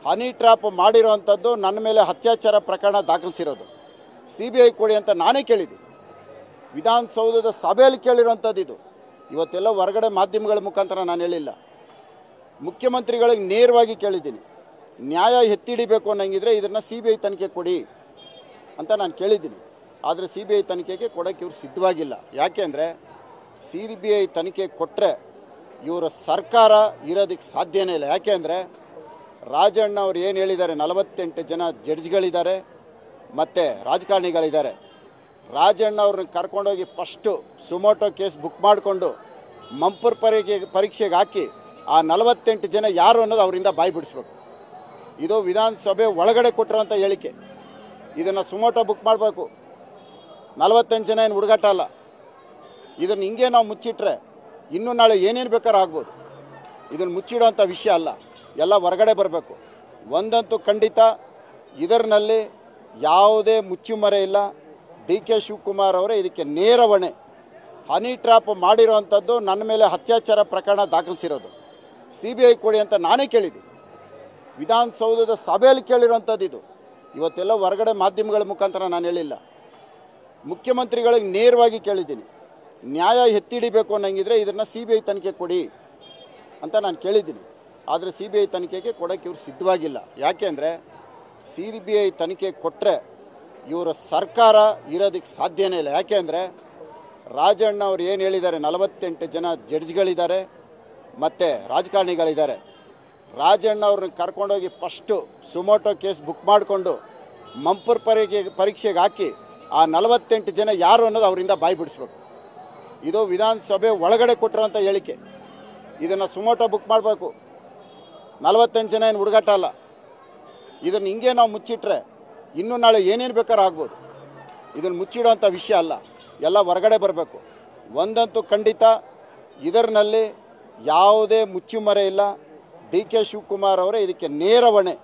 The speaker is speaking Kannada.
ಹನಿ ಟ್ರ್ಯಾಪ್ ಮಾಡಿರೋವಂಥದ್ದು ನನ್ನ ಮೇಲೆ ಅತ್ಯಾಚಾರ ಪ್ರಕರಣ ದಾಖಲಿಸಿರೋದು CBI ಕೊಡಿ ಅಂತ ನಾನೇ ಕೇಳಿದ್ದೀನಿ. ವಿಧಾನಸೌಧದ ಸಭೆಯಲ್ಲಿ ಕೇಳಿರೋವಂಥದ್ದು ಇದು. ಇವತ್ತೆಲ್ಲ ಹೊರಗಡೆ ಮಾಧ್ಯಮಗಳ ಮುಖಾಂತರ ನಾನು ಹೇಳಿಲ್ಲ. ಮುಖ್ಯಮಂತ್ರಿಗಳಿಗೆ ನೇರವಾಗಿ ಕೇಳಿದ್ದೀನಿ. ನ್ಯಾಯ ಎತ್ತಿಡಿಬೇಕು ಅನ್ನಂಗಿದ್ರೆ ಇದನ್ನು CBI ತನಿಖೆ ಕೊಡಿ ಅಂತ ನಾನು ಕೇಳಿದ್ದೀನಿ. ಆದರೆ CBI ತನಿಖೆಗೆ ಕೊಡೋಕ್ಕೆ ಇವರು ಸಿದ್ಧವಾಗಿಲ್ಲ. ಯಾಕೆಂದರೆ CBI ತನಿಖೆ ಕೊಟ್ಟರೆ ಇವರ ಸರ್ಕಾರ ಇರೋದಕ್ಕೆ ಸಾಧ್ಯನೇ ಇಲ್ಲ. ಯಾಕೆಂದರೆ ರಾಜಣ್ಣ ಅವ್ರು ಏನು ಹೇಳಿದ್ದಾರೆ, 48 ಜನ ಜಡ್ಜ್ಗಳಿದ್ದಾರೆ ಮತ್ತು ರಾಜಕಾರಣಿಗಳಿದ್ದಾರೆ. ರಾಜಣ್ಣ ಅವ್ರನ್ನ ಕರ್ಕೊಂಡೋಗಿ ಫಸ್ಟು ಸುಮೋಟೋ ಕೇಸ್ ಬುಕ್ ಮಾಡಿಕೊಂಡು ಮಂಪರ್ ಪರೀಕ್ಷೆಗೆ ಹಾಕಿ ಆ 48 ಜನ ಯಾರು ಅನ್ನೋದು ಅವರಿಂದ ಬಾಯಿ ಬಿಡಿಸ್ಬೇಕು. ಇದು ವಿಧಾನಸಭೆ ಒಳಗಡೆ ಕೊಟ್ಟಿರೋಂಥ ಹೇಳಿಕೆ. ಇದನ್ನು ಸುಮೋಟೋ ಬುಕ್ ಮಾಡಬೇಕು. 48 ಜನ ಏನು ಹುಡುಗಾಟ ಅಲ್ಲ. ಇದನ್ನು ಹಿಂಗೆ ನಾವು ಮುಚ್ಚಿಟ್ರೆ ಇನ್ನೂ ನಾಳೆ ಏನೇನು ಬೇಕಾದ್ರೂ ಆಗ್ಬೋದು. ಇದನ್ನು ಮುಚ್ಚಿಡೋಂಥ ವಿಷಯ ಅಲ್ಲ, ಎಲ್ಲ ಹೊರಗಡೆ ಬರಬೇಕು. ಒಂದಂತೂ ಖಂಡಿತ, ಇದರಲ್ಲಿ ಯಾವುದೇ ಮುಚ್ಚುಮರೆ ಇಲ್ಲ. DK ಶಿವಕುಮಾರ್ ಅವರೇ ಇದಕ್ಕೆ ನೇರ ಹೊಣೆ. ಹನಿ ಟ್ರ್ಯಾಪ್ ಮಾಡಿರೋವಂಥದ್ದು ನನ್ನ ಮೇಲೆ ಅತ್ಯಾಚಾರ ಪ್ರಕರಣ ದಾಖಲಿಸಿರೋದು CBI ಕೊಡಿ ಅಂತ ನಾನೇ ಕೇಳಿದ್ದೀನಿ. ವಿಧಾನಸೌಧದ ಸಭೆಯಲ್ಲಿ ಕೇಳಿರೋವಂಥದ್ದು ಇದು. ಇವತ್ತೆಲ್ಲ ಹೊರಗಡೆ ಮಾಧ್ಯಮಗಳ ಮುಖಾಂತರ ನಾನು ಹೇಳಿಲ್ಲ. ಮುಖ್ಯಮಂತ್ರಿಗಳಿಗೆ ನೇರವಾಗಿ ಕೇಳಿದ್ದೀನಿ. ನ್ಯಾಯ ಎತ್ತಿಡಿಬೇಕು ಅನ್ನಂಗಿದ್ರೆ ಇದನ್ನು CBI ತನಿಖೆ ಕೊಡಿ ಅಂತ ನಾನು ಕೇಳಿದ್ದೀನಿ. ಆದರೆ CBI ತನಿಖೆಗೆ ಕೊಡೋಕ್ಕೆ ಇವರು ಸಿದ್ಧವಾಗಿಲ್ಲ. ಯಾಕೆಂದರೆ CBI ತನಿಖೆ ಕೊಟ್ಟರೆ ಇವರ ಸರ್ಕಾರ ಇರೋದಕ್ಕೆ ಸಾಧ್ಯನೇ ಇಲ್ಲ. ಯಾಕೆಂದರೆ ರಾಜಣ್ಣ ಅವ್ರು ಏನು ಹೇಳಿದ್ದಾರೆ, 48 ಜನ ಜಡ್ಜ್ಗಳಿದ್ದಾರೆ ಮತ್ತು ರಾಜಕಾರಣಿಗಳಿದ್ದಾರೆ. ರಾಜಣ್ಣ ಅವ್ರನ್ನ ಕರ್ಕೊಂಡೋಗಿ ಫಸ್ಟು ಸುಮೋಟೋ ಕೇಸ್ ಬುಕ್ ಮಾಡಿಕೊಂಡು ಮಂಪರ್ ಪರೀಕ್ಷೆಗೆ ಹಾಕಿ ಆ 48 ಜನ ಯಾರು ಅನ್ನೋದು ಅವರಿಂದ ಬಾಯಿ ಬಿಡಿಸ್ಬೇಕು. ಇದು ವಿಧಾನಸಭೆ ಒಳಗಡೆ ಕೊಟ್ಟಿರೋಂಥ ಹೇಳಿಕೆ. ಇದನ್ನು ಸುಮೋಟೋ ಬುಕ್ ಮಾಡಬೇಕು. 48 ಜನ ಏನು ಹುಡುಗಾಟ ಅಲ್ಲ. ಇದನ್ನು ಹಿಂಗೆ ನಾವು ಮುಚ್ಚಿಟ್ರೆ ಇನ್ನೂ ನಾಳೆ ಏನೇನು ಬೇಕಾದ್ರೂ ಆಗ್ಬೋದು. ಇದನ್ನು ಮುಚ್ಚಿಡೋಂಥ ವಿಷಯ ಅಲ್ಲ, ಎಲ್ಲ ಹೊರಗಡೆ ಬರಬೇಕು. ಒಂದಂತೂ ಖಂಡಿತ, ಇದರಲ್ಲಿ ಯಾವುದೇ ಮುಚ್ಚುಮರೆ ಇಲ್ಲ. DK ಶಿವಕುಮಾರ್ ಅವರೇ ಇದಕ್ಕೆ ನೇರ ಹೊಣೆ.